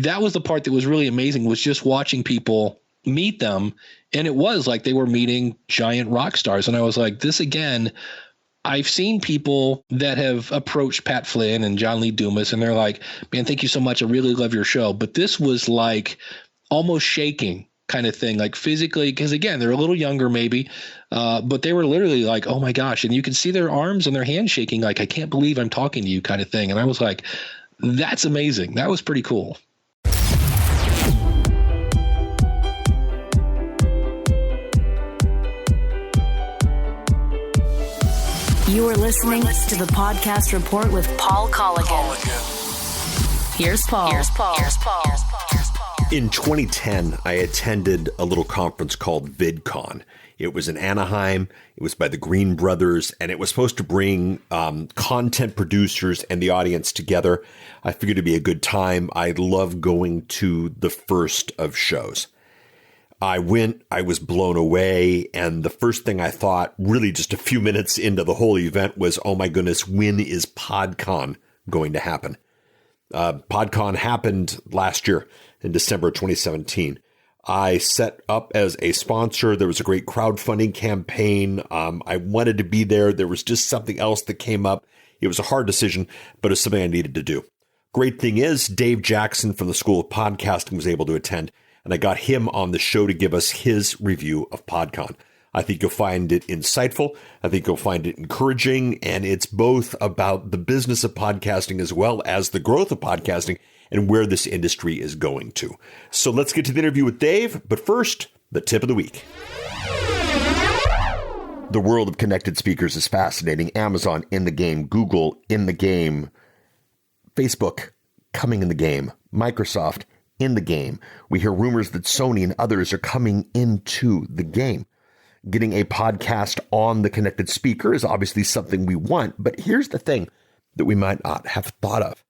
that was the part that was really amazing, was just watching people meet them. And it was like they were meeting giant rock stars. And I was like, this again, I've seen people that have approached Pat Flynn and John Lee Dumas, and they're like, man, thank you so much. I really love your show. But this was like almost shaking kind of thing, like physically, because again, they're a little younger maybe, but they were literally like, oh my gosh. And you could see their arms and their hands shaking, like, I can't believe I'm talking to you kind of thing. And I was like, that's amazing. That was pretty cool. You are listening to the Podcast Report with Paul Colligan. Here's Paul. In 2010, I attended a little conference called VidCon. It was in Anaheim. It was by the Green Brothers, and it was supposed to bring content producers and the audience together. I figured it'd be a good time. I love going to the first of shows. I went, I was blown away, and the first thing I thought, really just a few minutes into the whole event, was, oh my goodness, when is Podcon going to happen? Podcon happened last year in December 2017. I set up as a sponsor. There was a great crowdfunding campaign. I wanted to be there. There was just something else that came up. It was a hard decision, but it's something I needed to do. Great thing is, Dave Jackson from the School of Podcasting was able to attend, and I got him on the show to give us his review of Podcon. I think you'll find it insightful. I think you'll find it encouraging, and it's both about the business of podcasting as well as the growth of podcasting and where this industry is going to. So let's get to the interview with Dave, but first, the tip of the week. The world of connected speakers is fascinating. Amazon in the game, Google in the game, Facebook coming in the game, Microsoft in the game. We hear rumors that Sony and others are coming into the game. Getting a podcast on the connected speaker is obviously something we want, but here's the thing that we might not have thought of.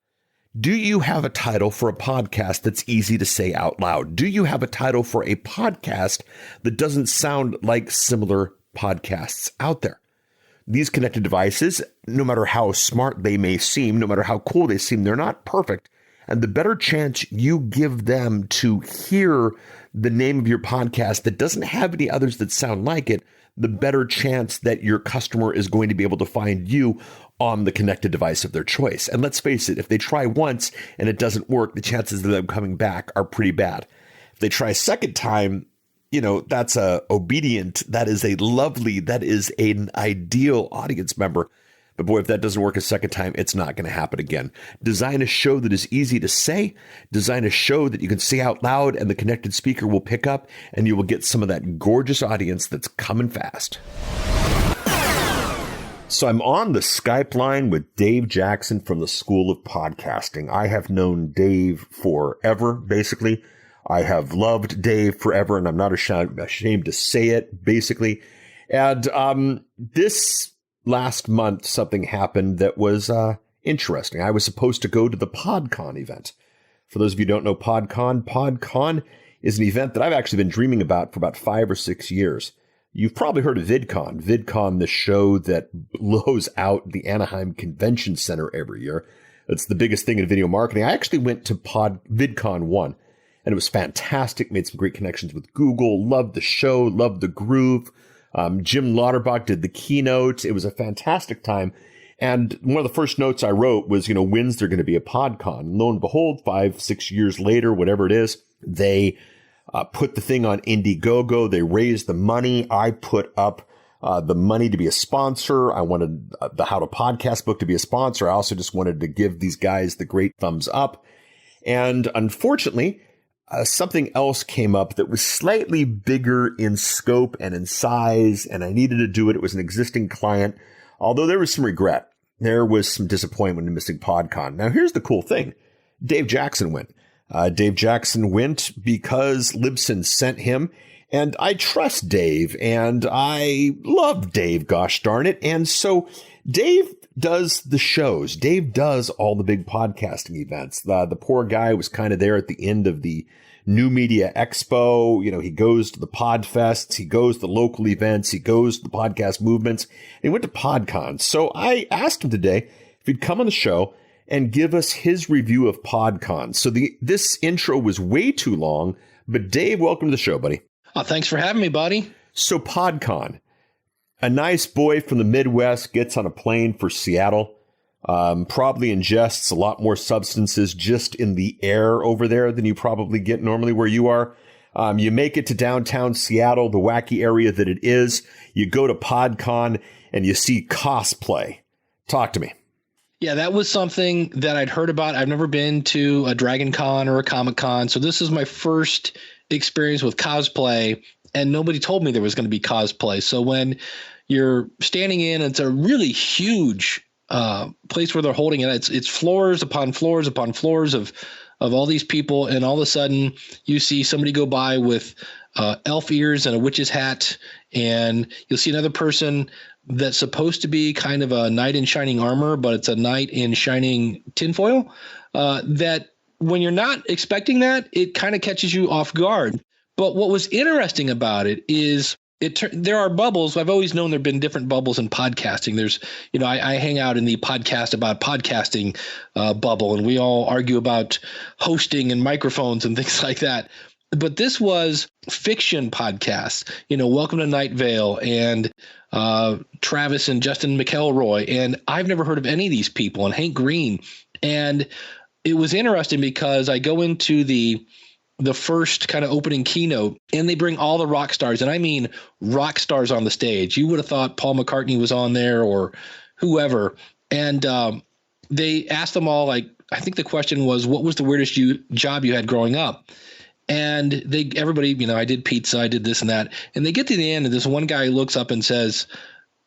Do you have a title for a podcast that's easy to say out loud? Do you have a title for a podcast that doesn't sound like similar podcasts out there? These connected devices, no matter how smart they may seem, no matter how cool they seem, they're not perfect. And the better chance you give them to hear the name of your podcast that doesn't have any others that sound like it, the better chance that your customer is going to be able to find you on the connected device of their choice. And let's face it, if they try once and it doesn't work, the chances of them coming back are pretty bad. If they try a second time, that's obedient. That is a lovely, that is an ideal audience member. But boy, if that doesn't work a second time, it's not going to happen again. Design a show that is easy to say. Design a show that you can say out loud and the connected speaker will pick up, and you will get some of that gorgeous audience that's coming fast. So I'm on the Skype line with Dave Jackson from the School of Podcasting. I have known Dave forever, basically. I have loved Dave forever, and I'm not ashamed to say it, basically. And this last month, something happened that was interesting. I was supposed to go to the Podcon event. For those of you who don't know Podcon is an event that I've actually been dreaming about for about 5 or 6 years. You've probably heard of VidCon. VidCon, the show that blows out the Anaheim Convention Center every year. It's the biggest thing in video marketing. I actually went to VidCon 1, and it was fantastic. Made some great connections with Google. Loved the show. Loved the groove. Jim Lauterbach did the keynote. It was a fantastic time. And one of the first notes I wrote was, when's there going to be a Podcon? And lo and behold, 5-6 years later, whatever it is, they put the thing on Indiegogo. They raised the money. I put up the money to be a sponsor. I wanted the How to Podcast book to be a sponsor. I also just wanted to give these guys the great thumbs up. And unfortunately, something else came up that was slightly bigger in scope and in size, and I needed to do it. It was an existing client, although there was some regret. There was some disappointment in missing Podcon. Now, here's the cool thing. Dave Jackson went. Dave Jackson went because Libsyn sent him, and I trust Dave, and I love Dave, gosh darn it. And so Dave does the shows. Dave does all the big podcasting events. The poor guy was kind of there at the end of the New Media Expo. He goes to the Podfests. He goes to the local events. He goes to the podcast movements. And he went to Podcon. So I asked him today if he'd come on the show and give us his review of Podcon. So this intro was way too long, but Dave, welcome to the show, buddy. Thanks for having me, buddy. So Podcon, a nice boy from the Midwest gets on a plane for Seattle, probably ingests a lot more substances just in the air over there than you probably get normally where you are. You make it to downtown Seattle, the wacky area that it is. You go to Podcon and you see cosplay. Talk to me. Yeah, that was something that I'd heard about. I've never been to a Dragon Con or a Comic Con. So this is my first experience with cosplay, and nobody told me there was going to be cosplay. So when you're standing in, it's a really huge place where they're holding it. It's floors upon floors upon floors of all these people. And all of a sudden you see somebody go by with elf ears and a witch's hat, and you'll see another person that's supposed to be kind of a knight in shining armor, but it's a knight in shining tinfoil. That when you're not expecting that, it kind of catches you off guard. But what was interesting about it is there are bubbles. I've always known there have been different bubbles in podcasting. There's, I hang out in the podcast about podcasting bubble, and we all argue about hosting and microphones and things like that. But this was fiction podcasts, Welcome to Night Vale and Travis and Justin McElroy. And I've never heard of any of these people, and Hank Green. And it was interesting because I go into the first kind of opening keynote, and they bring all the rock stars. And I mean rock stars on the stage. You would have thought Paul McCartney was on there or whoever. And they asked them all, I think the question was, what was the weirdest job you had growing up? And everybody, I did pizza, I did this and that. And they get to the end, and this one guy looks up and says,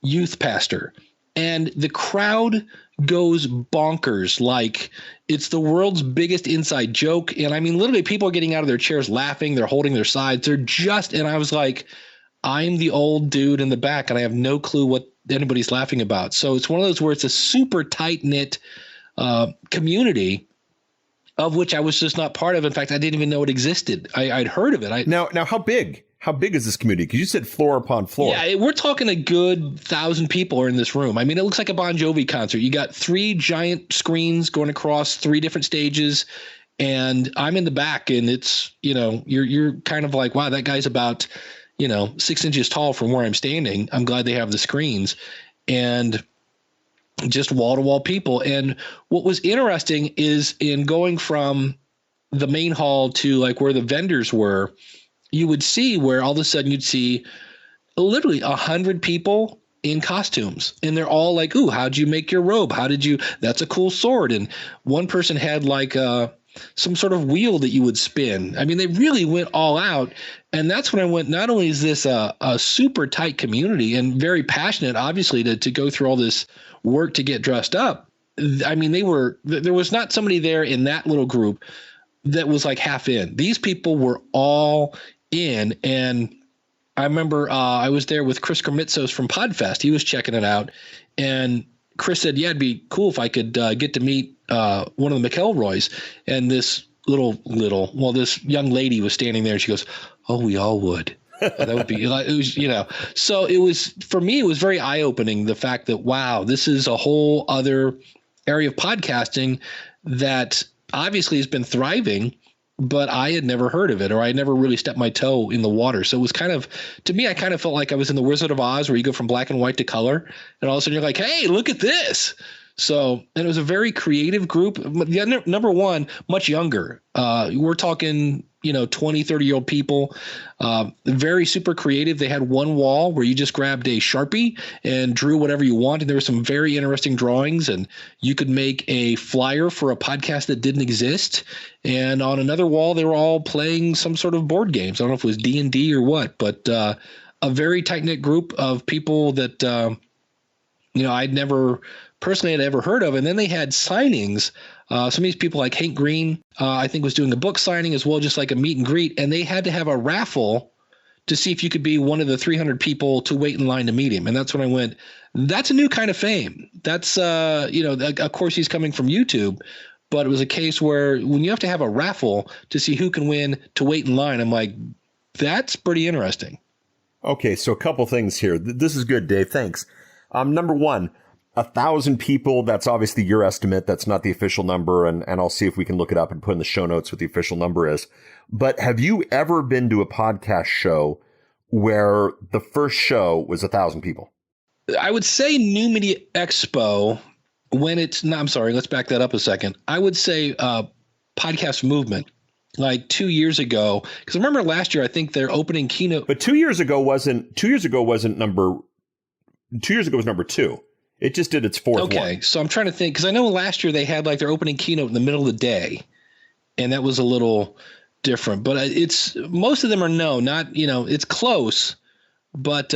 youth pastor. And the crowd goes bonkers, like it's the world's biggest inside joke. And I mean, literally people are getting out of their chairs laughing. They're holding their sides. And I was like, I'm the old dude in the back, and I have no clue what anybody's laughing about. So it's one of those where it's a super tight knit community, of which I was just not part of. In fact, I didn't even know it existed. I'd heard of it. Now, how big? How big is this community? Because you said floor upon floor. Yeah, we're talking a good 1,000 people are in this room. I mean, it looks like a Bon Jovi concert. You got 3 giant screens going across 3 different stages, and I'm in the back, and it's, you're kind of like, wow, that guy's about, 6 inches tall from where I'm standing. I'm glad they have the screens, and just wall-to-wall people. And what was interesting is in going from the main hall to like where the vendors were, you would see where all of a sudden you'd see literally 100 people in costumes, and they're all like, ooh, how'd you make your robe? That's a cool sword. And one person had like some sort of wheel that you would spin. I mean, they really went all out. And that's when I went, not only is this a super tight community and very passionate, obviously, to go through all this work to get dressed up. I mean, there was not somebody there in that little group that was like half in. These people were all in. And I remember I was there with Chris Kermitzos from Podfest. He was checking it out. And Chris said, yeah, it'd be cool if I could get to meet one of the McElroys. And this this young lady was standing there. And she goes, oh, we all would. That would be like, it was, so it was, for me, it was very eye opening. The fact that, wow, this is a whole other area of podcasting that obviously has been thriving, but I had never heard of it, or I had never really stepped my toe in the water. So it was kind of, to me, I kind of felt like I was in the Wizard of Oz, where you go from black and white to color, and all of a sudden you're like, hey, look at this. So, and it was a very creative group. The number one, much younger. We're talking, 20, 30-year-old people, very super creative. They had one wall where you just grabbed a Sharpie and drew whatever you want. And there were some very interesting drawings, and you could make a flyer for a podcast that didn't exist. And on another wall, they were all playing some sort of board games. I don't know if it was D&D or what, but a very tight-knit group of people that, I'd never personally had ever heard of. And then they had signings. Some of these people like Hank Green, I think was doing a book signing as well, just like a meet and greet. And they had to have a raffle to see if you could be one of the 300 people to wait in line to meet him. And that's when I went, that's a new kind of fame. That's, of course he's coming from YouTube, but it was a case where when you have to have a raffle to see who can win to wait in line, I'm like, that's pretty interesting. Okay. So a couple things here. This is good, Dave. Thanks. Number one, 1,000 people. That's obviously your estimate. That's not the official number. And I'll see if we can look it up and put in the show notes what the official number is. But have you ever been to a podcast show where the first show was 1,000 people? I would say New Media Expo when it's no, I'm sorry, let's back that up a second. I would say podcast movement like 2 years ago, because I remember last year, I think their opening keynote. But 2 years ago was number 2. It just did its fourth one. Okay. So I'm trying to think, because I know last year they had like their opening keynote in the middle of the day, and that was a little different, but it's most of them are not, it's close, but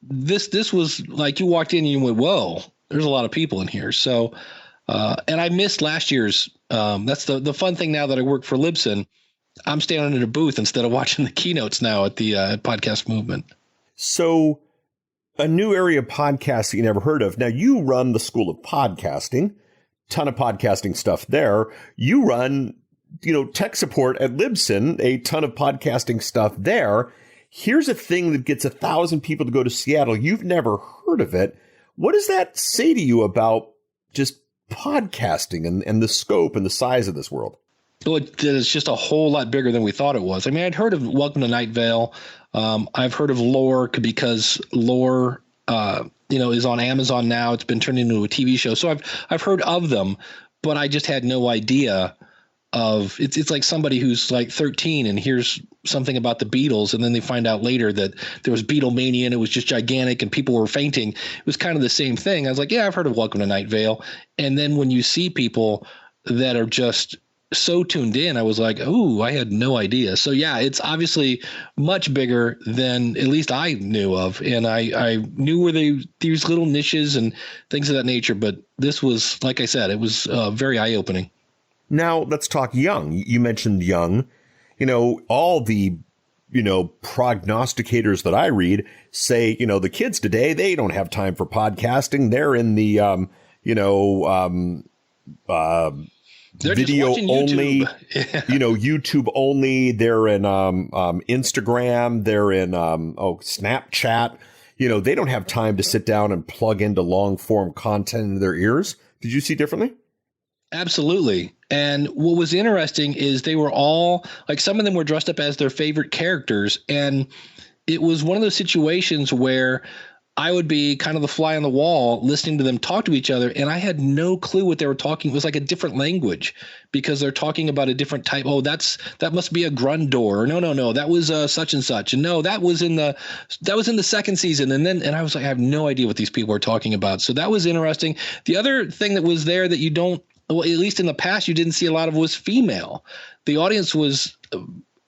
this was like you walked in and you went, whoa, there's a lot of people in here. So, and I missed last year's, that's the fun thing now that I work for Libsyn. I'm standing in a booth instead of watching the keynotes now at the podcast movement. So a new area of podcasting you never heard of. Now you run the School of Podcasting, ton of podcasting stuff there. You run, tech support at Libsyn, a ton of podcasting stuff there. Here's a thing that gets 1,000 people to go to Seattle. You've never heard of it. What does that say to you about just podcasting and the scope and the size of this world? Well, it's just a whole lot bigger than we thought it was. I mean, I'd heard of Welcome to Night Vale. I've heard of Lore because Lore, is on Amazon now. It's been turned into a TV show. So I've heard of them, but I just had no idea of it's like somebody who's like 13 and hears something about the Beatles, and then they find out later that there was Beatlemania and it was just gigantic and people were fainting. It was kind of the same thing. I was like, yeah, I've heard of Welcome to Night Vale. And then when you see people that are just so tuned in, I was like, oh, I had no idea. So yeah, it's obviously much bigger than at least I knew of. And I knew where these little niches and things of that nature. But this was, like I said, it was very eye-opening. Now let's talk young. You mentioned young. All the, prognosticators that I read say, the kids today, they don't have time for podcasting. They're in the, they're video only, YouTube. YouTube only. They're in Instagram. They're in Snapchat. They don't have time to sit down and plug into long form content into their ears. Did you see differently? Absolutely. And what was interesting is they were all like, some of them were dressed up as their favorite characters. And it was one of those situations where I would be kind of the fly on the wall listening to them talk to each other. And I had no clue what they were talking. It was like a different language because they're talking about a different type. Oh, that must be a Grundor. No. That was such and such. And no, that was in the second season. And I was like, I have no idea what these people are talking about. So that was interesting. The other thing that was there that you don't, well, at least in the past, you didn't see a lot of was female. The audience was,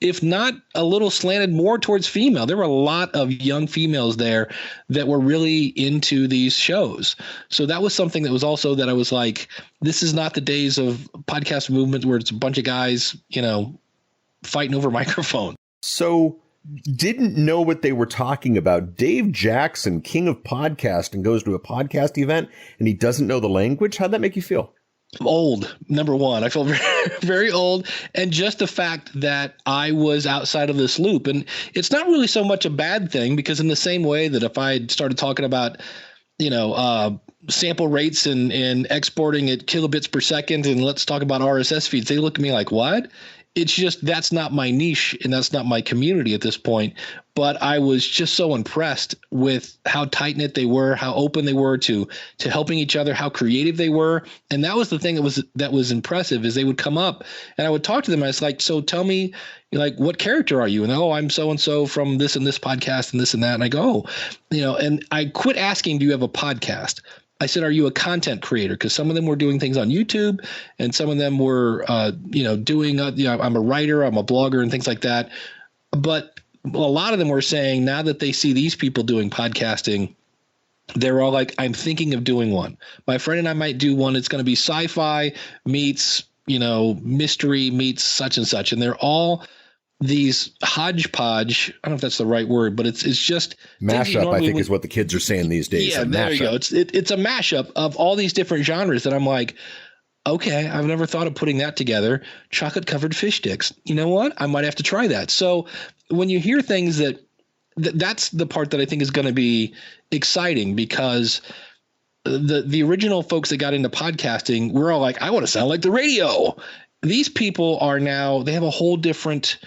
if not a little slanted more towards female. There were a lot of young females there that were really into these shows. So that was something that was also that I was like, this is not the days of podcast movement where it's a bunch of guys, fighting over microphone. So didn't know what they were talking about. Dave Jackson, king of podcasting, goes to a podcast event and he doesn't know the language. How'd that make you feel? Old, number one. I feel very, very old. And just the fact that I was outside of this loop. And it's not really so much a bad thing, because in the same way that if I had started talking about, sample rates and exporting at kilobits per second, and let's talk about RSS feeds, they look at me like, what? It's just, that's not my niche and that's not my community at this point. But I was just so impressed with how tight knit they were, how open they were to helping each other, how creative they were. And that was the thing that was impressive, is they would come up and I would talk to them. I was like, so tell me, like, what character are you? And I'm so-and-so from this and this podcast and this and that. And I go, and I quit asking, do you have a podcast? I said, are you a content creator? Because some of them were doing things on YouTube and some of them were, doing, I'm a writer, I'm a blogger and things like that. But a lot of them were saying now that they see these people doing podcasting, they're all like, I'm thinking of doing one. My friend and I might do one. It's going to be sci-fi meets, mystery meets such and such. And they're all these hodgepodge. I don't know if that's the right word, but it's just mashup, I think, is what the kids are saying these days. Yeah, there you go. It's a mashup of all these different genres that I'm like, okay, I've never thought of putting that together. Chocolate covered fish sticks. You know what? I might have to try that. So when you hear things that's the part that I think is going to be exciting, because the original folks that got into podcasting were all like, I want to sound like the radio. These people are now, they have a whole different,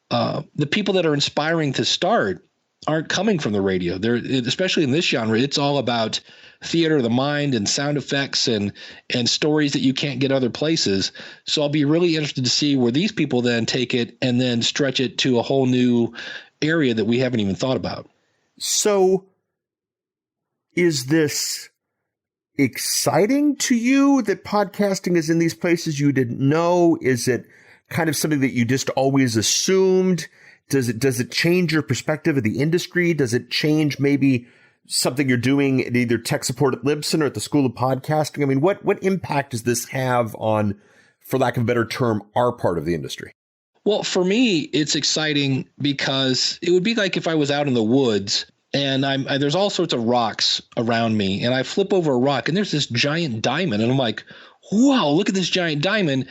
the people that are inspiring to start aren't coming from the radio. They're, especially in this genre, it's all about theater of the mind and sound effects and stories that you can't get other places. So I'll be really interested to see where these people then take it and then stretch it to a whole new area that we haven't even thought about. So is this exciting to you that podcasting is in these places you didn't know? Is it kind of something that you just always assumed? Does it change your perspective of the industry? Does it change maybe something you're doing at either tech support at Libsyn or at the School of Podcasting? I mean, what impact does this have on, for lack of a better term, our part of the industry? Well, for me, it's exciting because it would be like if I was out in the woods and there's all sorts of rocks around me, and I flip over a rock and there's this giant diamond, and I'm like, wow, look at this giant diamond.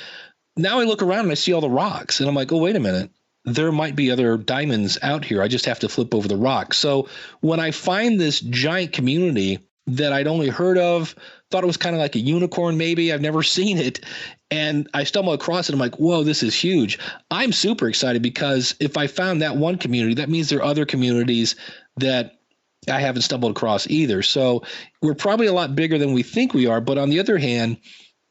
Now I look around and I see all the rocks, and I'm like, oh, wait a minute. There might be other diamonds out here. I just have to flip over the rock. So when I find this giant community that I'd only heard of, thought it was kind of like a unicorn, maybe I've never seen it, and I stumble across it, I'm like, whoa, this is huge. I'm super excited because if I found that one community, that means there are other communities that I haven't stumbled across either. So we're probably a lot bigger than we think we are. But on the other hand,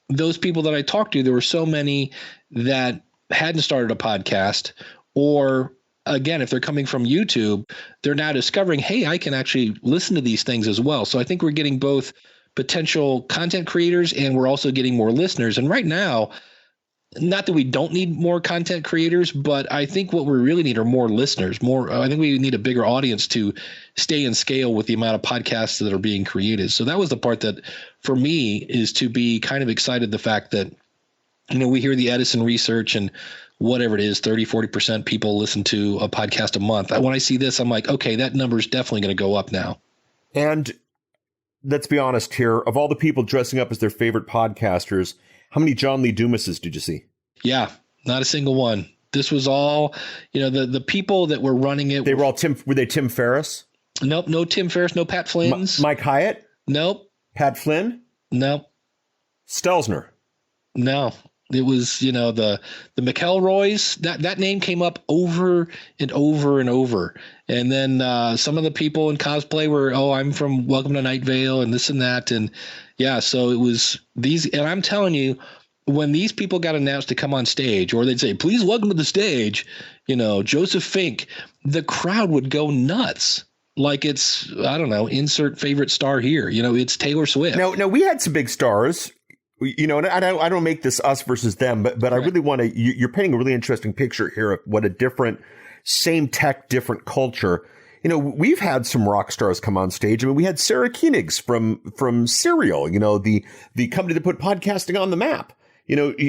those people that I talked to, there were so many that hadn't started a podcast, or again, if they're coming from YouTube, they're now discovering, hey, I can actually listen to these things as well. So I think we're getting both potential content creators and we're also getting more listeners. And right now, not that we don't need more content creators, but I think what we really need are more listeners. I think we need a bigger audience to stay in scale with the amount of podcasts that are being created. So that was the part that for me is to be kind of excited, the fact that, we hear the Edison research and whatever it is, 30, 40% people listen to a podcast a month. When I see this, I'm like, okay, that number is definitely going to go up now. And let's be honest here, of all the people dressing up as their favorite podcasters, how many John Lee Dumases did you see? Yeah, not a single one. This was all, the people that were running it. They were all were they Tim Ferriss? Nope. No Tim Ferriss, no Pat Flynn's. Mike Hyatt? Nope. Pat Flynn? Nope. Stelzner? No. It was, the McElroys, that name came up over and over and over. And then some of the people in cosplay were, I'm from Welcome to Night Vale and this and that. And yeah, so it was these, and I'm telling you, when these people got announced to come on stage, or they'd say, please welcome to the stage, Joseph Fink, the crowd would go nuts. Like it's, I don't know, insert favorite star here. It's Taylor Swift. Now we had some big stars. And I don't make this us versus them, but right. I really want to, you're painting a really interesting picture here of what a different, same tech, different culture. We've had some rock stars come on stage. I mean, we had Sarah Koenigs from Serial, the company that put podcasting on the map.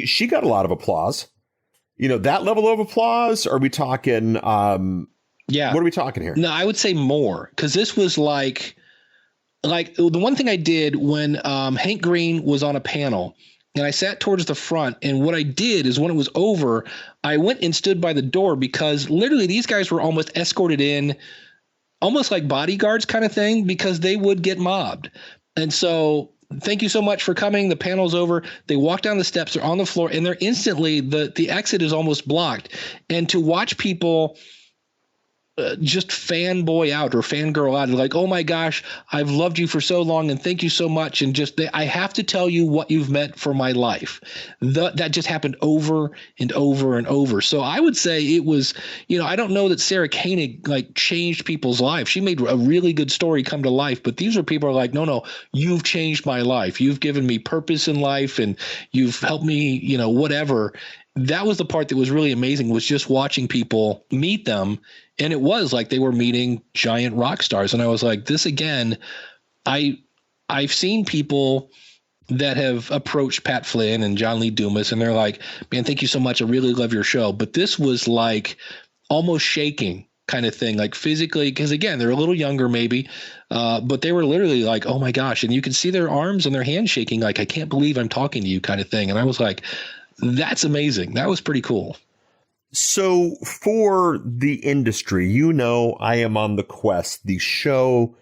She got a lot of applause. That level of applause. Are we talking, yeah, what are we talking here? No, I would say more, because this was like the one thing I did when Hank Green was on a panel and I sat towards the front, and what I did is when it was over, I went and stood by the door, because literally these guys were almost escorted in, almost like bodyguards kind of thing, because they would get mobbed. And so thank you so much for coming. The panel's over. They walk down the steps, they're on the floor, and they're instantly, the exit is almost blocked. And to watch people just fanboy out or fangirl out, like, oh my gosh, I've loved you for so long and thank you so much, and just I have to tell you what you've meant for my life. That just happened over and over and over. So I would say it was, I don't know that Sarah Koenig changed people's lives. She made a really good story come to life, but these are people who are like, no, you've changed my life. You've given me purpose in life, and you've helped me, whatever. That was the part that was really amazing, was just watching people meet them. And it was like they were meeting giant rock stars. And I was like, this again, I've seen people that have approached Pat Flynn and John Lee Dumas, and they're like, man, thank you so much. I really love your show. But this was like almost shaking kind of thing, like physically, because again, they're a little younger maybe, but they were literally like, oh my gosh. And you can see their arms and their hands shaking, like, I can't believe I'm talking to you kind of thing. And I was like, that's amazing. That was pretty cool. So for the industry, I am on the quest, the show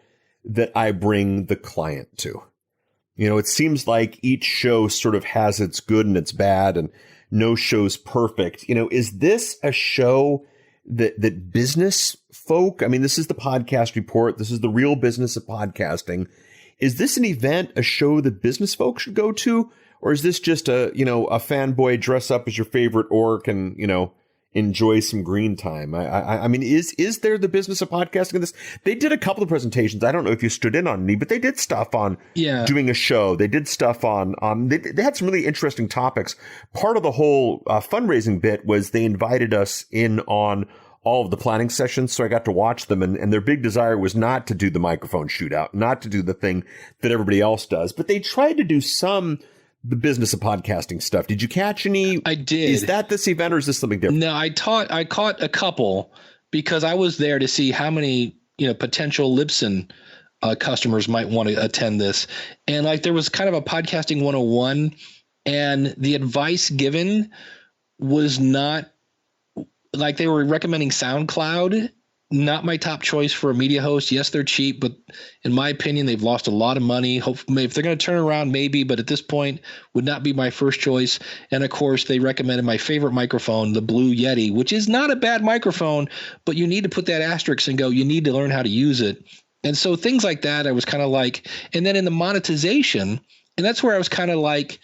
that I bring the client to. You know, it seems like each show sort of has its good and its bad, and no show's perfect. You know, is this a show that business folk, I mean, this is the podcast report. This is the real business of podcasting. Is this an event, a show that business folks should go to? Or is this just a fanboy dress up as your favorite orc and, enjoy some green time? I mean, is there the business of podcasting in this? They did a couple of presentations. I don't know if you stood in on any, but they did stuff on doing a show. They did stuff on, they had some really interesting topics. Part of the whole fundraising bit was they invited us in on all of the planning sessions. So I got to watch them, and their big desire was not to do the microphone shootout, not to do the thing that everybody else does, but they tried to do the business of podcasting stuff. Did you catch any? I did. Is that this event, or is this something different? No, I caught a couple because I was there to see how many, potential Libsyn customers might want to attend this. And like, there was kind of a podcasting 101, and the advice given was not like, they were recommending SoundCloud. Not my top choice for a media host. Yes, they're cheap, but in my opinion, they've lost a lot of money. Hopefully, if they're going to turn around, maybe, but at this point would not be my first choice. And of course, they recommended my favorite microphone, the Blue Yeti, which is not a bad microphone, but you need to put that asterisk and go, you need to learn how to use it. And so things like that, I was kind of like, and then in the monetization, and that's where I was kind of like,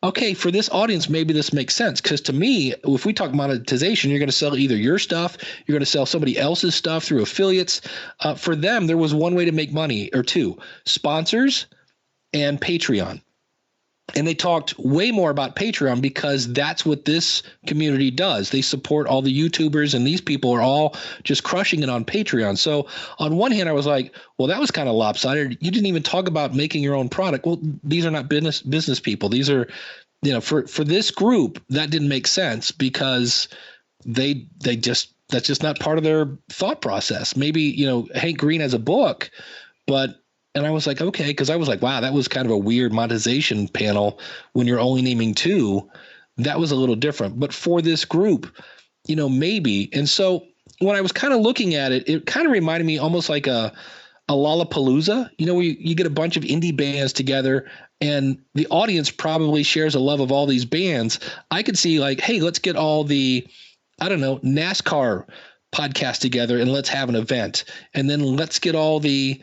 okay, for this audience, maybe this makes sense. Because to me, if we talk monetization, you're going to sell either your stuff, you're going to sell somebody else's stuff through affiliates. For them, there was one way to make money, or two: sponsors and Patreon. And they talked way more about Patreon because that's what this community does. They support all the YouTubers, and these people are all just crushing it on Patreon. So on one hand, I was like, well, that was kind of lopsided. You didn't even talk about making your own product. Well, these are not business people. These are, for this group, that didn't make sense because that's just not part of their thought process. Maybe, Hank Green has a book, and I was like, okay, because I was like, wow, that was kind of a weird monetization panel when you're only naming two. That was a little different. But for this group, maybe. And so when I was kind of looking at it, it kind of reminded me almost like a Lollapalooza, where you get a bunch of indie bands together and the audience probably shares a love of all these bands. I could see like, hey, let's get all the, NASCAR podcasts together and let's have an event. And then let's get all the,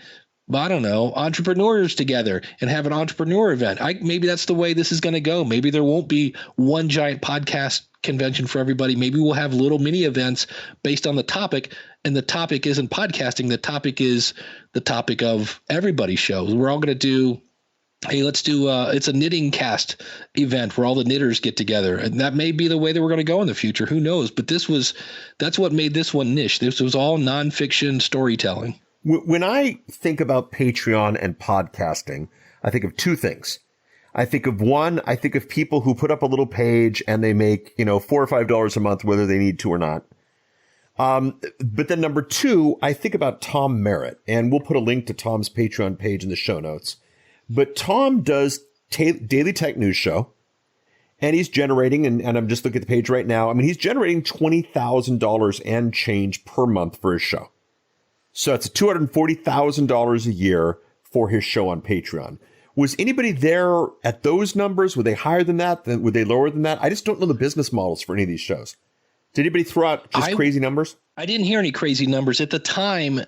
entrepreneurs together and have an entrepreneur event. Maybe that's the way this is going to go. Maybe there won't be one giant podcast convention for everybody. Maybe we'll have little mini events based on the topic, and the topic isn't podcasting. The topic is the topic of everybody's shows. We're all going to do, hey, let's do it's a knitting cast event where all the knitters get together. And that may be the way that we're going to go in the future. Who knows? But that's what made this one niche. This was all nonfiction storytelling. When I think about Patreon and podcasting, I think of two things. I think of people who put up a little page and they make, $4 or $5 a month, whether they need to or not. But then number two, I think about Tom Merritt, and we'll put a link to Tom's Patreon page in the show notes. But Tom does Daily Tech News Show, and he's generating, and I'm just looking at the page right now. I mean, he's generating $20,000 and change per month for his show. So it's $240,000 a year for his show on Patreon. Was anybody there at those numbers? Were they higher than that? Were they lower than that? I just don't know the business models for any of these shows. Did anybody throw out just crazy numbers? I didn't hear any crazy numbers. At the time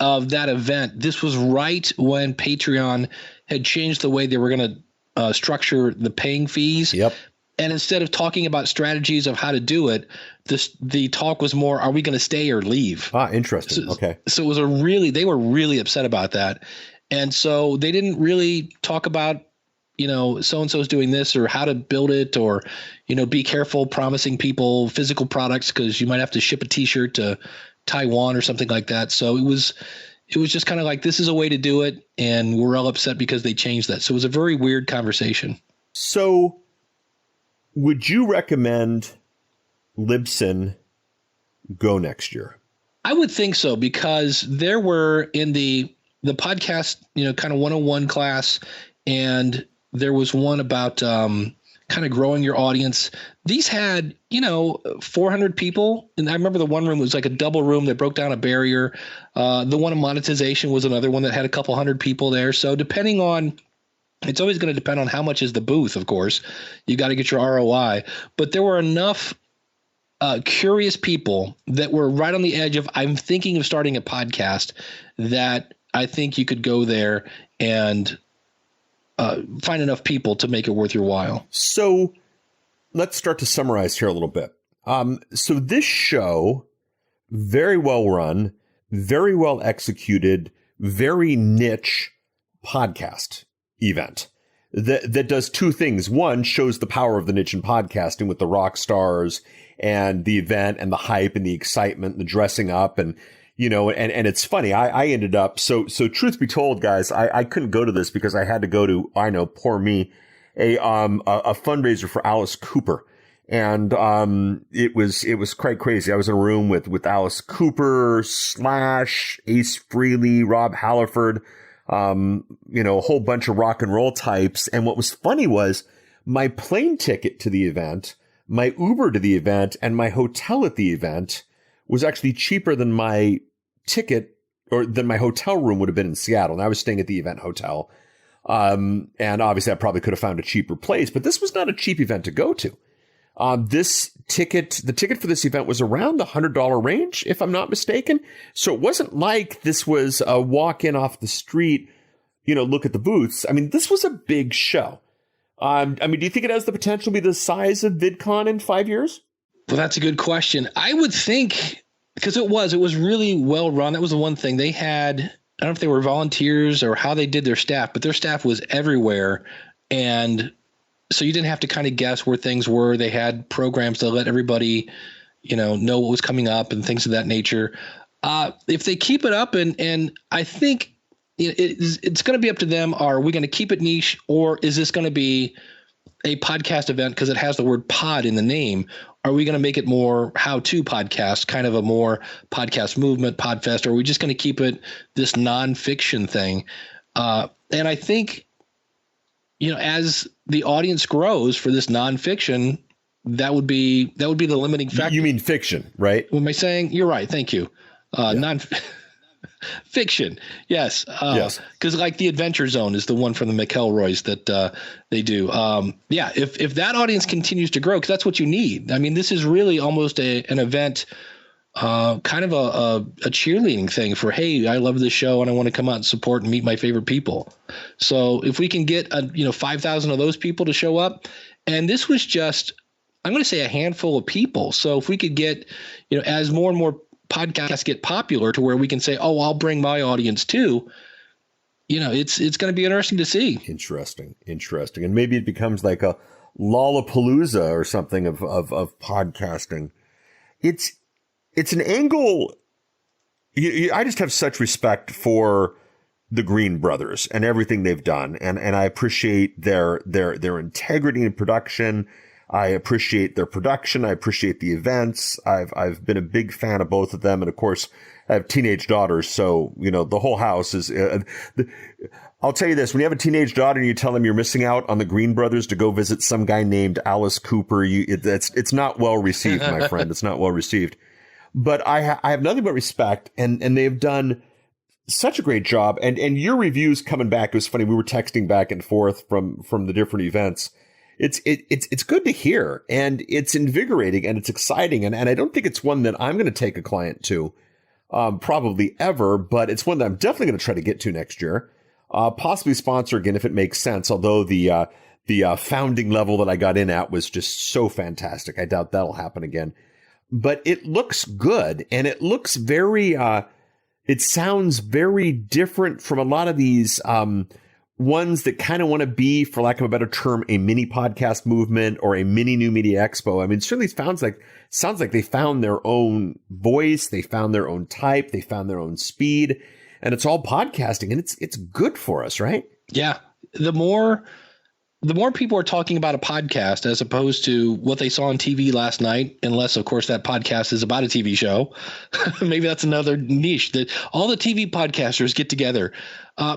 of that event, this was right when Patreon had changed the way they were going to structure the paying fees. Yep. And instead of talking about strategies of how to do it, the talk was more, are we going to stay or leave? Interesting. Okay. So it was they were really upset about that. And so they didn't really talk about, so-and-so's doing this or how to build it or, be careful promising people physical products because you might have to ship a T-shirt to Taiwan or something like that. So it was just kind of like, this is a way to do it. And we're all upset because they changed that. So it was a very weird conversation. So would you recommend Libsyn go next year? I would think so, because there were in the podcast, kind of 101 class, and there was one about kind of growing your audience. These had, 400 people. And I remember the one room was like a double room that broke down a barrier. The one on monetization was another one that had a couple hundred people there. So depending on It's always going to depend on how much is the booth, of course. You got to get your ROI. But there were enough curious people that were right on the edge of, I'm thinking of starting a podcast, that I think you could go there and find enough people to make it worth your while. So let's start to summarize here a little bit. So this show, very well run, very well executed, very niche podcast event that does two things. One, shows the power of the niche in podcasting with the rock stars and the event and the hype and the excitement and the dressing up. And, you know, and it's funny. I ended up, so truth be told, guys, I couldn't go to this because I had to go to, I know, poor me, a fundraiser for Alice Cooper. And it was quite crazy. I was in a room with Alice Cooper, Slash, Ace Frehley, Rob Halford, you know, a whole bunch of rock and roll types. And what was funny was my plane ticket to the event, my Uber to the event, and my hotel at the event was actually cheaper than my ticket or than my hotel room would have been in Seattle. And I was staying at the event hotel. And obviously I probably could have found a cheaper place, but this was not a cheap event to go to. The ticket for this event was around the $100 range, if I'm not mistaken. So it wasn't like this was a walk in off the street, you know, look at the booths. I mean, this was a big show. I mean, do you think it has the potential to be the size of VidCon in 5 years? Well, that's a good question. I would think, because it was really well run. That was the one thing they had. I don't know if they were volunteers or how they did their staff, but their staff was everywhere. And so you didn't have to kind of guess where things were. They had programs to let everybody, you know what was coming up and things of that nature. If they keep it up, and I think it's going to be up to them. Are we going to keep it niche, or is this going to be a podcast event because it has the word pod in the name? Are we going to make it more how-to podcast, kind of a more podcast movement, podfest, or are we just going to keep it this nonfiction thing? And I think, you know, as the audience grows for this nonfiction, that would be the limiting factor. You mean fiction, right? What am I saying? You're right. Thank you. Fiction. Yes. Yes. Because like the Adventure Zone is the one from the McElroys that they do. If that audience continues to grow, because that's what you need. I mean, this is really almost an event, kind of a cheerleading thing for, hey, I love this show and I want to come out and support and meet my favorite people. So if we can get 5,000 of those people to show up, and this was just, I'm going to say a handful of people. So if we could get, as more and more podcasts get popular to where we can say, oh, I'll bring my audience too, it's going to be interesting to see. Interesting. And maybe it becomes like a Lollapalooza or something of podcasting. It's an angle. I just have such respect for the Green Brothers and everything they've done. And I appreciate their integrity in production. I appreciate their production. I appreciate the events. I've been a big fan of both of them. And of course, I have teenage daughters. So, the whole house is, I'll tell you this, when you have a teenage daughter and you tell them you're missing out on the Green Brothers to go visit some guy named Alice Cooper, it's not well received, my friend. It's not well received. But I have nothing but respect, and they've done such a great job. And your reviews coming back, it was funny. We were texting back and forth from the different events. It's good to hear, and it's invigorating, and it's exciting. And I don't think it's one that I'm going to take a client to, probably ever, but it's one that I'm definitely going to try to get to next year. Possibly sponsor again if it makes sense. Although the founding level that I got in at was just so fantastic. I doubt that'll happen again. But it looks good, and it looks very, it sounds very different from a lot of these ones that kind of want to be, for lack of a better term, a mini podcast movement or a mini New Media Expo. I mean, it certainly sounds like they found their own voice, they found their own type, they found their own speed, and it's all podcasting, and it's good for us, right? Yeah. The more people are talking about a podcast as opposed to what they saw on TV last night, unless, of course, that podcast is about a TV show. Maybe that's another niche that all the TV podcasters get together.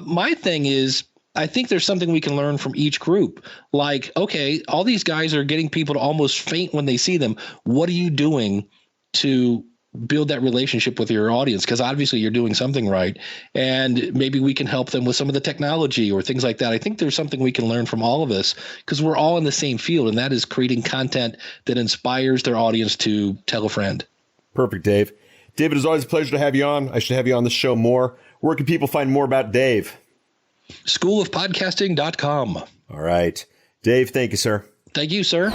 My thing is, I think there's something we can learn from each group. Like, okay, all these guys are getting people to almost faint when they see them. What are you doing to build that relationship with your audience, because obviously you're doing something right. And maybe we can help them with some of the technology or things like that. I think there's something we can learn from all of this, because we're all in the same field, and that is creating content that inspires their audience to tell a friend. Perfect, Dave. David, it's always a pleasure to have you on. I should have you on the show more. Where can people find more about Dave? Schoolofpodcasting.com. All right. Dave, thank you, sir. Thank you, sir.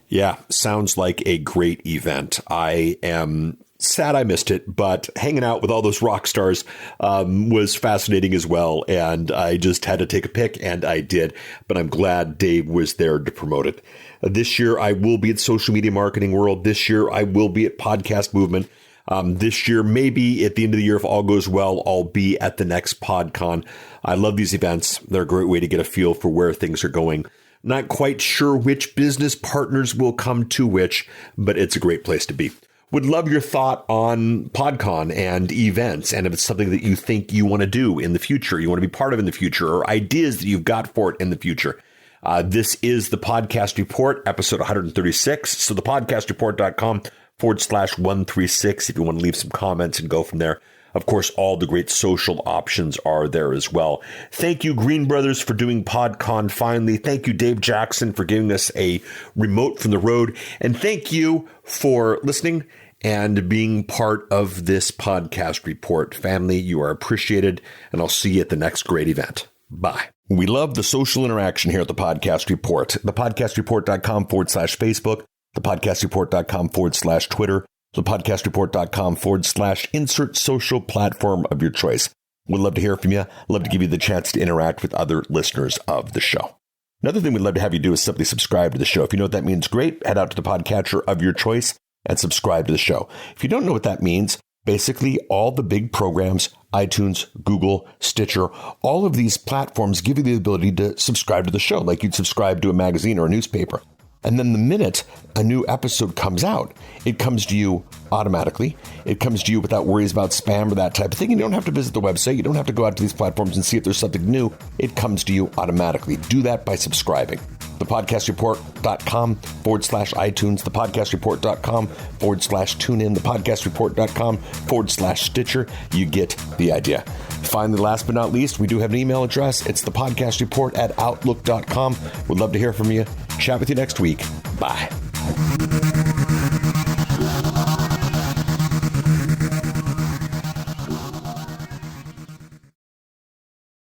Yeah, sounds like a great event. I am sad I missed it, but hanging out with all those rock stars was fascinating as well. And I just had to take a pic, and I did. But I'm glad Dave was there to promote it. This year, I will be at Social Media Marketing World. This year, I will be at Podcast Movement. This year, maybe at the end of the year, if all goes well, I'll be at the next Podcon. I love these events. They're a great way to get a feel for where things are going. Not quite sure which business partners will come to which, but it's a great place to be. Would love your thought on Podcon and events, and if it's something that you think you want to do in the future, you want to be part of in the future, or ideas that you've got for it in the future. This is the Podcast Report, episode 136. So thepodcastreport.com/136 if you want to leave some comments and go from there. Of course, all the great social options are there as well. Thank you, Green Brothers, for doing Podcon finally. Thank you, Dave Jackson, for giving us a remote from the road. And thank you for listening and being part of this Podcast Report. Family, you are appreciated, and I'll see you at the next great event. Bye. We love the social interaction here at the Podcast Report. Thepodcastreport.com/Facebook, thepodcastreport.com/Twitter, thepodcastreport.com/insert social platform of your choice. We'd love to hear from you. Love to give you the chance to interact with other listeners of the show. Another thing we'd love to have you do is simply subscribe to the show. If you know what that means, great. Head out to the podcatcher of your choice and subscribe to the show. If you don't know what that means, basically all the big programs, iTunes, Google, Stitcher, all of these platforms give you the ability to subscribe to the show like you'd subscribe to a magazine or a newspaper. And then the minute a new episode comes out, it comes to you automatically. It comes to you without worries about spam or that type of thing. You don't have to visit the website. You don't have to go out to these platforms and see if there's something new. It comes to you automatically. Do that by subscribing. Thepodcastreport.com/iTunes, thepodcastreport.com/TuneIn, thepodcastreport.com/Stitcher. You get the idea. Finally, last but not least, we do have an email address. It's thepodcastreport@outlook.com. We'd love to hear from you. Chat with you next week. Bye.